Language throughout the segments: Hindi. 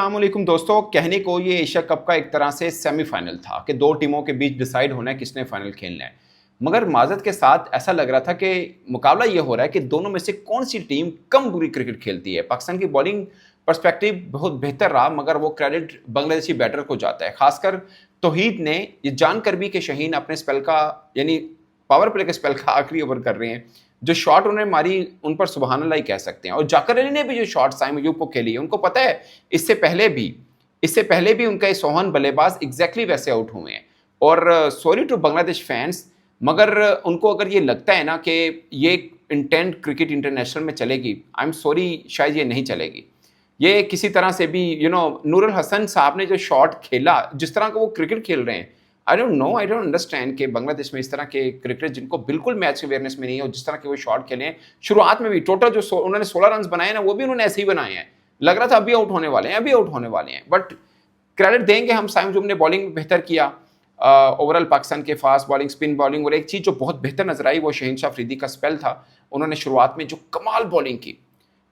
अस्सलामुअलैकुम दोस्तों, कहने को ये एशिया कप का एक तरह से सेमीफाइनल था कि दो टीमों के बीच डिसाइड होना है किसने फाइनल खेलना है। मगर माजरत के साथ ऐसा लग रहा था कि मुकाबला ये हो रहा है कि दोनों में से कौन सी टीम कम बुरी क्रिकेट खेलती है। पाकिस्तान की बॉलिंग पर्सपेक्टिव बहुत बेहतर रहा, मगर वो क्रेडिट बांग्लादेशी बैटर को जाता है। खासकर तौहीद ने ये जानकर भी कि शाहीन अपने स्पेल का यानी पावर प्ले के स्पेल का आखिरी ओवर कर रहे हैं, जो शॉट उन्होंने मारी उन पर सुबहान अल्लाह ही कह सकते हैं। और जाकर अली ने भी जो शॉट साइम अयूब को खेली है, उनको पता है इससे पहले भी उनका सोहन बल्लेबाज एग्जैक्टली वैसे आउट हुए हैं। और सॉरी टू बांग्लादेश फैंस, मगर उनको अगर ये लगता है ना कि ये इंटेंट क्रिकेट इंटरनेशनल में चलेगी, आई एम सॉरी, शायद ये नहीं चलेगी। ये किसी तरह से भी नूरुल हसन साहब ने जो शॉट खेला, जिस तरह का वो क्रिकेट खेल रहे हैं, आई डोंट अंडरस्टैंड कि बांग्लादेश में इस तरह के क्रिकेटर जिनको बिल्कुल मैच अवेयरनेस में नहीं है और जिस तरह के वो शॉट खेले हैं। शुरुआत में भी टोटल जो उन्होंने 16 रन बनाए ना, वो भी उन्होंने ऐसे ही बनाए हैं। लग रहा था अभी आउट होने वाले हैं, बट क्रेडिट देंगे हम, साइम अयूब ने बॉलिंग में बेहतर किया। ओवरऑल पाकिस्तान के फास्ट बॉलिंग, स्पिन बॉलिंग, और एक चीज़ जो बहुत बेहतर नजर आई वो शहीनशाह अफरीदी का स्पेल था। उन्होंने शुरुआत में जो कमाल बॉलिंग की,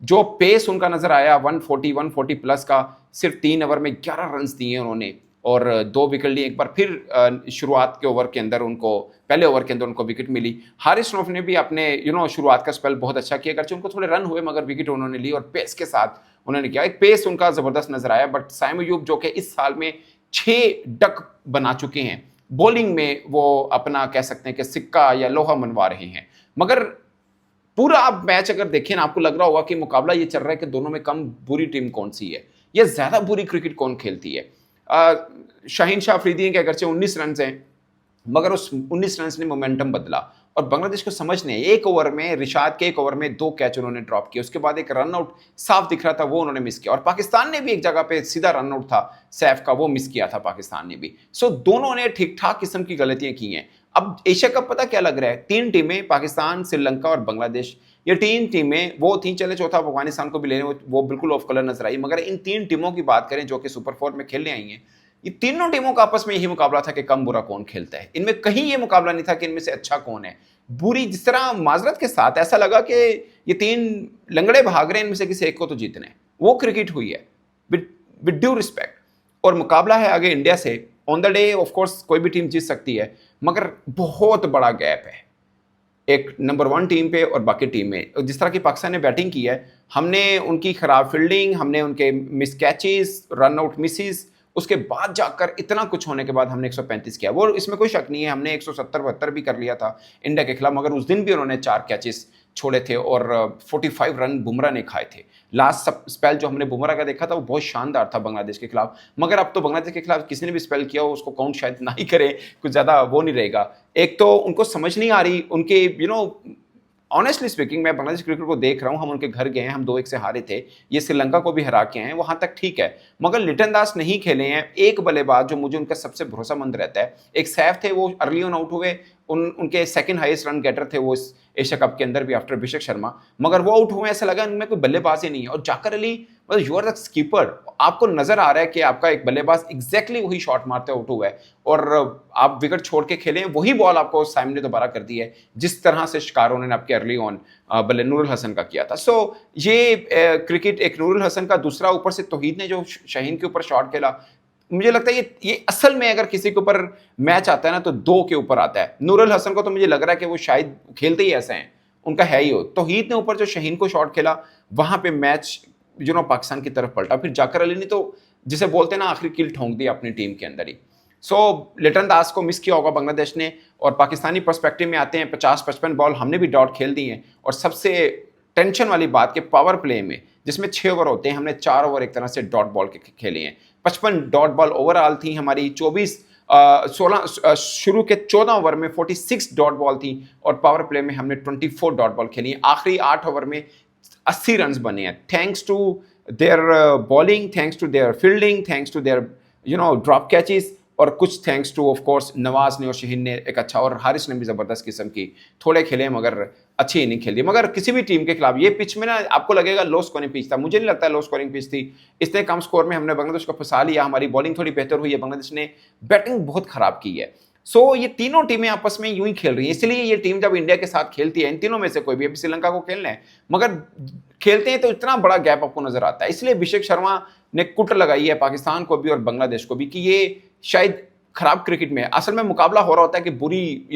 जो पेस उनका नजर आया 140 प्लस का, सिर्फ 3 ओवर में 11 रन दिए उन्होंने और 2 विकेट लिए। एक बार फिर शुरुआत के ओवर के अंदर उनको, पहले ओवर के अंदर उनको विकेट मिली। हारिस रऊफ ने भी अपने शुरुआत का स्पेल बहुत अच्छा किया, अगरचे उनको थोड़े रन हुए मगर विकेट उन्होंने ली और पेस के साथ उन्होंने किया। एक पेस उनका ज़बरदस्त नजर आया। बट साइम अयूब जो कि इस साल में 6 डक बना चुके हैं, बॉलिंग में वो अपना कह सकते हैं कि सिक्का या लोहा मनवा रहे हैं। मगर पूरा आप मैच अगर देखें ना, आपको लग रहा होगा कि मुकाबला ये चल रहा है कि दोनों में कम बुरी टीम कौन सी है या ज़्यादा बुरी क्रिकेट कौन खेलती है। शहीनशाह अफरीदी के अगरचे 19 रन हैं, मगर उस 19 रन ने मोमेंटम बदला और बांग्लादेश को समझने एक ओवर में, रिशाद के एक ओवर में 2 कैच उन्होंने ड्रॉप किए। उसके बाद एक रन आउट साफ दिख रहा था, वो उन्होंने मिस किया। और पाकिस्तान ने भी एक जगह पे सीधा रन आउट था सैफ का, वो मिस किया था पाकिस्तान ने भी। सो दोनों ने ठीक ठाक किस्म की गलतियां की हैं। अब एशिया कप पता क्या लग रहा है, 3 टीमें, पाकिस्तान, श्रीलंका और बांग्लादेश, ये 3 टीमें वो थी। चले चौथा अफगानिस्तान को भी लेने, वो बिल्कुल ऑफ कलर नजर आई। मगर इन 3 टीमों की बात करें जो कि सुपर 4 में खेलने आई हैं, ये तीनों टीमों का आपस में यही मुकाबला था कि कम बुरा कौन खेलता है। इनमें कहीं ये मुकाबला नहीं था कि इनमें से अच्छा कौन है। बुरी, जिस तरह माजरत के साथ ऐसा लगा कि ये 3 लंगड़े भाग रहे हैं, इनमें से किसी एक को तो जीतना है। वो क्रिकेट हुई है विद ड्यू रिस्पेक्ट। और मुकाबला है आगे इंडिया से। On the day of course कोई भी टीम जीत सकती है, मगर बहुत बड़ा गैप है एक नंबर 1 टीम पे और बाकी टीम में। जिस तरह की पाकिस्तान ने बैटिंग की है, हमने उनकी खराब फील्डिंग, हमने उनके miss catches, run out Mrs, उसके बाद जाकर इतना कुछ होने के बाद हमने 135 किया। वो इसमें कोई शक नहीं है, हमने 170-72 भी कर लिया था इंडिया के खिलाफ, मगर उस दिन भी उन्होंने 4 कैचेस छोड़े थे और 45 रन बुमराह ने खाए थे। लास्ट स्पेल जो हमने बुमराह का देखा था वो बहुत शानदार था बांग्लादेश के खिलाफ। मगर अब तो बांग्लादेश के खिलाफ किसी ने भी स्पेल किया हो उसको काउंट शायद ना ही करे, कुछ ज़्यादा वो नहीं रहेगा। एक तो उनको समझ नहीं आ रही उनके ऑनेस्टली स्पीकिंग, मैं बांग्लादेश क्रिकेट को देख रहा हूँ, हम उनके घर गए हैं, हम 2-1 से हारे थे, ये श्रीलंका को भी हरा के हैं, वहां तक ठीक है। मगर लिटन दास नहीं खेले हैं। एक बल्लेबाज जो मुझे उनका सबसे भरोसामंद रहता है, एक सैफ थे, वो अर्ली ऑन आउट हुए, उनके सेकंड हाईएस्ट रन गेटर थे वो इस एशिया कप के अंदर भी आफ्टर अभिषेक शर्मा, मगर वो आउट हुए, ऐसा लगा इनमें कोई बल्लेबाज ही नहीं है। और जाकर अली, मतलब यू आर द स्कीपर, आपको नजर आ रहा है कि आपका एक बल्लेबाज एग्जैक्टली वही शॉट मारते आउट हुआ है और आप विकेट छोड़ के खेले, वही बॉल आपको साइम ने दोबारा कर दी है जिस तरह से शिकार उन्होंने आपके अर्ली ऑन बल्ले नूरुल हसन का किया था। सो ये क्रिकेट, एक नूरुल हसन का, दूसरा ऊपर से तौहीद ने जो शाहीन के ऊपर शॉट खेला, मुझे लगता है ये असल में अगर किसी के ऊपर मैच आता है ना तो 2 के ऊपर आता है। नूरुल हसन को तो मुझे लग रहा है कि वो शायद खेलते ही ऐसे हैं, उनका है ही हो। तौहीद ने ऊपर जो शाहीन को शॉट खेला, वहां पे मैच पाकिस्तान की तरफ पलटा। फिर जाकर अली ने तो जिसे बोलते हैं ना आखिरी किल ठोंक दी अपनी टीम के अंदर ही। सो लिटन दास को मिस किया होगा बांग्लादेश ने। और पाकिस्तानी पर्सपेक्टिव में आते हैं, 50-55 बॉल हमने भी डॉट खेल दी हैं। और सबसे टेंशन वाली बात कि पावर प्ले में जिसमें 6 ओवर होते हैं, हमने 4 ओवर एक तरह से डॉट बॉल के खेले हैं। 55 डॉट बॉल ओवरऑल थी हमारी, 16 शुरू के 14 ओवर में 46 डॉट बॉल थी और पावर प्ले में हमने 24 डॉट बॉल खेली है। आखिरी 8 ओवर में 80 रन बने हैं, thanks to their bowling, thanks to their fielding, thanks to their drop catches, और कुछ thanks to of course Nawaz ने और शहीन ने एक अच्छा, और हारिस ने भी ज़बरदस्त किस्म की थोड़े खेले मगर अच्छी इनिंग खेली। मगर किसी भी टीम के खिलाफ ये पिच में ना आपको लगेगा लो स्कोरिंग पिच था, मुझे नहीं लगता लो स्कोरिंग पिच थी। इतने कम स्कोर में हमने बांग्लादेश को फंसा लिया। हमारी बॉलिंग थोड़ी बेहतर हुई है, बांग्लादेश ने बैटिंग बहुत खराब की है। सो ये तीनों टीमें आपस में यूं ही खेल रही हैं। इसलिए ये टीम जब इंडिया के साथ खेलती है, इन तीनों में से कोई भी, अभी श्रीलंका को खेलना है, मगर खेलते हैं तो इतना बड़ा गैप आपको नजर आता है। इसलिए अभिषेक शर्मा ने कुट लगाई है पाकिस्तान को भी और बांग्लादेश को भी कि ये शायद खराब क्रिकेट में है। असल में मुकाबला हो रहा होता है कि बुरी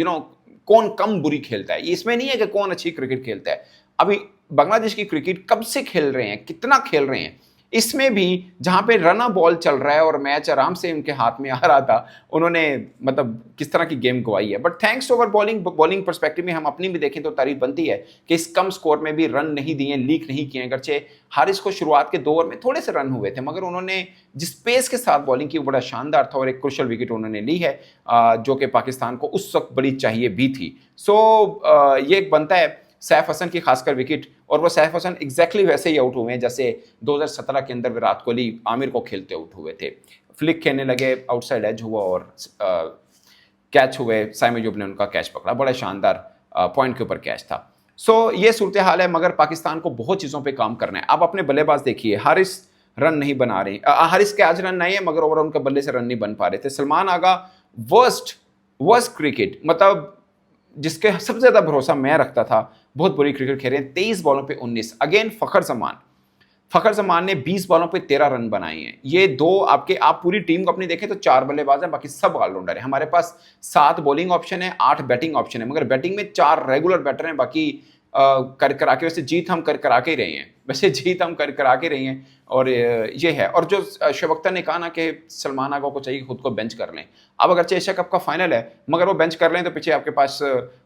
कौन कम बुरी खेलता है, इसमें नहीं है कि कौन अच्छी क्रिकेट खेलता है। अभी बांग्लादेश की क्रिकेट कब से खेल रहे हैं, कितना खेल रहे हैं, इसमें भी जहां पे रन बॉल चल रहा है और मैच आराम से उनके हाथ में आ रहा था, उन्होंने मतलब किस तरह की गेम गवाई है। But thanks over bowling perspective में हम अपनी भी देखें तो तारीफ बनती है कि इस कम स्कोर में भी रन नहीं दिए, लीक नहीं किए। अगरचे हारिस को शुरुआत के 2 ओवर में थोड़े से रन हुए थे, मगर उन्होंने जिस पेस के साथ बॉलिंग की वो बड़ा शानदार था और एक क्रुशियल विकेट उन्होंने ली है जो कि पाकिस्तान को उस वक्त बड़ी चाहिए भी थी। सो ये एक बनता है सैफ हसन की खासकर विकेट, और वो सैफ हसन एग्जैक्टली वैसे ही आउट हुए हैं जैसे 2017 के अंदर विराट कोहली आमिर को खेलते आउट हुए थे। फ्लिक खेलने लगे, आउटसाइड एज हुआ और कैच हुए, साइम अयूब ने उनका कैच पकड़ा, बड़ा शानदार पॉइंट के ऊपर कैच था। सो ये सूरत हाल है, मगर पाकिस्तान को बहुत चीज़ों पे काम करना है। आप अपने बल्लेबाज देखिए, हारिस रन नहीं बना रहे, हारिस के आज रन नहीं है मगर ओवर उनके बल्ले से रन नहीं बन पा रहे थे। सलमान आगा वर्स्ट क्रिकेट, मतलब जिसके सबसे ज्यादा भरोसा मैं रखता था, बहुत बुरी क्रिकेट खेल रहे हैं। 23 बॉलों पे 19। अगेन फखर जमान ने 20 बॉलों पे 13 रन बनाए हैं। ये दो आप पूरी टीम को अपनी देखें तो 4 बल्लेबाज हैं, बाकी सब ऑलराउंडर है। हमारे पास 7 बॉलिंग ऑप्शन है, 8 बैटिंग ऑप्शन है, मगर बैटिंग में 4 रेगुलर बैटर हैं, बाकी कर करा के वैसे जीत हम कर करा के रहे हैं और ये है। और जो शोएब अख्तर ने कहा ना कि सलमान आगा को चाहिए खुद को बेंच कर लें। अब अगर एशिया कप का फाइनल है मगर वो बेंच कर लें तो पीछे आपके पास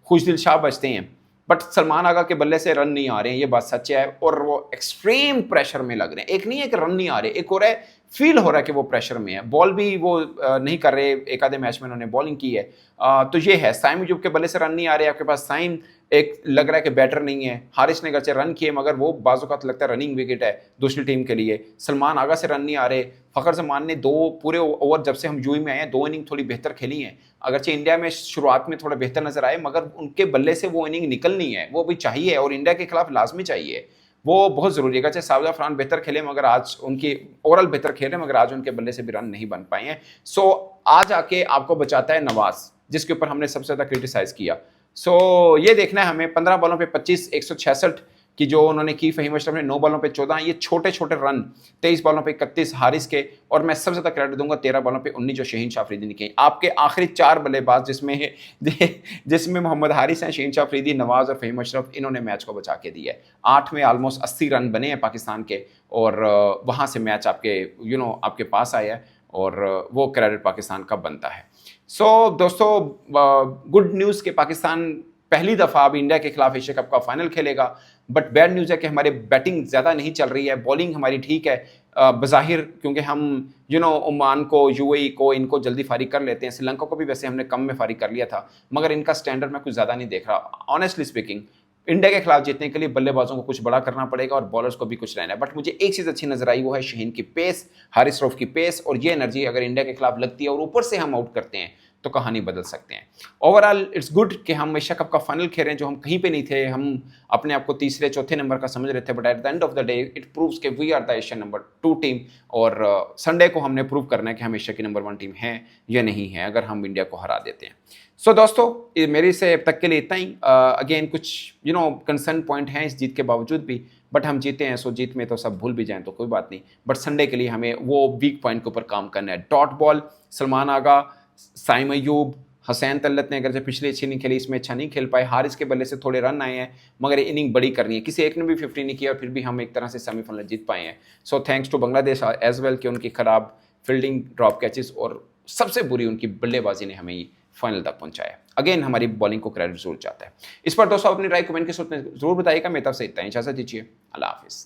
खुशदिल शाह बचते हैं, बट सलमान आगा के बल्ले से रन नहीं आ रहे हैं, ये बात सच है। और वो एक्सट्रीम प्रेशर में लग रहे हैं। एक नहीं है कि रन नहीं आ रहे, एक हो रहा है फील हो रहा है कि वो प्रेशर में है। बॉल भी वो नहीं कर रहे, एक आधे मैच में उन्होंने बॉलिंग की है। तो ये है, साइम अयूब के बल्ले से रन नहीं आ रहे, आपके पास साइम एक लग रहा है कि बैटर नहीं है। हारिस ने गर्चे रन किए मगर वो बाजू का लगता है रनिंग विकेट है दूसरी टीम के लिए। सलमान आगा से रन नहीं आ रहे। फखर जमान ने 2 पूरे ओवर जब से हम यूएई में आए हैं 2 इनिंग थोड़ी बेहतर खेली हैं। अगरचे इंडिया में शुरुआत में थोड़ा बेहतर नजर आए मगर उनके बल्ले से वो इनिंग निकलनी है, वो भी चाहिए और इंडिया के खिलाफ लाजमी चाहिए, वो बहुत जरूरी है। चाहे साउथ अफरान बेहतर खेले मगर आज उनकी ओवरऑल बेहतर खेले मगर आज उनके बल्ले से भी रन नहीं बन पाए हैं। सो आज आके आपको बचाता है नवाज, जिसके ऊपर हमने सबसे ज्यादा क्रिटिसाइज किया। सो ये देखना है हमें, 15 बॉलों पे 25, 166 की जो उन्होंने की। फहीम अशरफ ने 9 बॉलों पे 14, ये छोटे छोटे रन। 23 बॉलों पे 31 हारिस के, और मैं सबसे ज्यादा क्रेडिट दूंगा 13 बॉलों पे 19 जो शहीन शाह अफरीदी ने की। आपके आखिरी 4 बल्लेबाज जिसमें मोहम्मद हारिस हैं, शहीन शाह अफरीदी, नवाज और फहीम अशरफ, इन्होंने मैच को बचा के दिया है। 8 में ऑलमोस्ट 80 रन बने हैं पाकिस्तान के, और वहां से मैच आपके पास आया है, और वो क्रेडिट पाकिस्तान का बनता है। सो दोस्तों, गुड न्यूज़ कि पाकिस्तान पहली दफ़ा अब इंडिया के खिलाफ एशिया कप का फाइनल खेलेगा। बट बैड न्यूज़ है कि हमारे बैटिंग ज़्यादा नहीं चल रही है, बॉलिंग हमारी ठीक है बज़ाहिर, क्योंकि हम ओमान को, यूएई को, इनको जल्दी फारिग कर लेते हैं। श्रीलंका को भी वैसे हमने कम में फारिग कर लिया था, मगर इनका स्टैंडर्ड मैं कुछ ज़्यादा नहीं देख रहा। ऑनेस्टली स्पीकिंग, इंडिया के खिलाफ जीतने के लिए बल्लेबाजों को कुछ बड़ा करना पड़ेगा और बॉलर्स को भी कुछ रहना है। बट मुझे एक चीज़ अच्छी नजर आई, वो है शहीन की पेस, हारिस रऊफ की पेस, और ये एनर्जी अगर इंडिया के खिलाफ लगती है और ऊपर से हम आउट करते हैं तो कहानी बदल सकते हैं। ओवरऑल इट्स गुड कि हम एशिया कप का फाइनल खेल रहे हैं, जो हम कहीं पे नहीं थे। हम अपने आप को तीसरे चौथे नंबर का समझ रहे थे, but at the end of the day it proves कि we are the Asia number 2 team. और संडे को हमने प्रूव करना है कि हम एशिया की नंबर 1 टीम हैं या नहीं है, अगर हम इंडिया को हरा देते हैं। सो दोस्तों, मेरी से अब तक के लिए इतना ही। अगेन कुछ कंसर्न पॉइंट हैं इस जीत के बावजूद भी, बट हम जीते हैं। सो जीत में तो सब भूल भी जाएं तो कोई बात नहीं, बट संडे के लिए हमें वो वीक पॉइंट के ऊपर काम करना है। डॉट बॉल, सलमान आगा, साइम अयूब, हसैन तल्लत ने अगर से पिछली अच्छी नहीं खेली, इसमें अच्छा नहीं खेल पाए। हारिस के बल्ले से थोड़े रन आए हैं, मगर इनिंग बड़ी करनी है। किसी एक ने भी 50 नहीं किया और फिर भी हम एक तरह से सेमीफाइनल जीत पाए हैं। So thanks to Bangladesh as well कि उनकी खराब फील्डिंग, ड्रॉप कैचेस और सबसे बुरी उनकी बल्लेबाजी ने हमें फाइनल तक पहुंचाया। अगेन हमारी बॉलिंग को क्रेडिट जरूर चाहता है। इस पर दोस्तों अपनी राय कमेंट के सूत्र में जरूर बताइएगा। मेरी तरफ से इतना ही, इजाजत दीजिए, अल्लाह हाफिज़।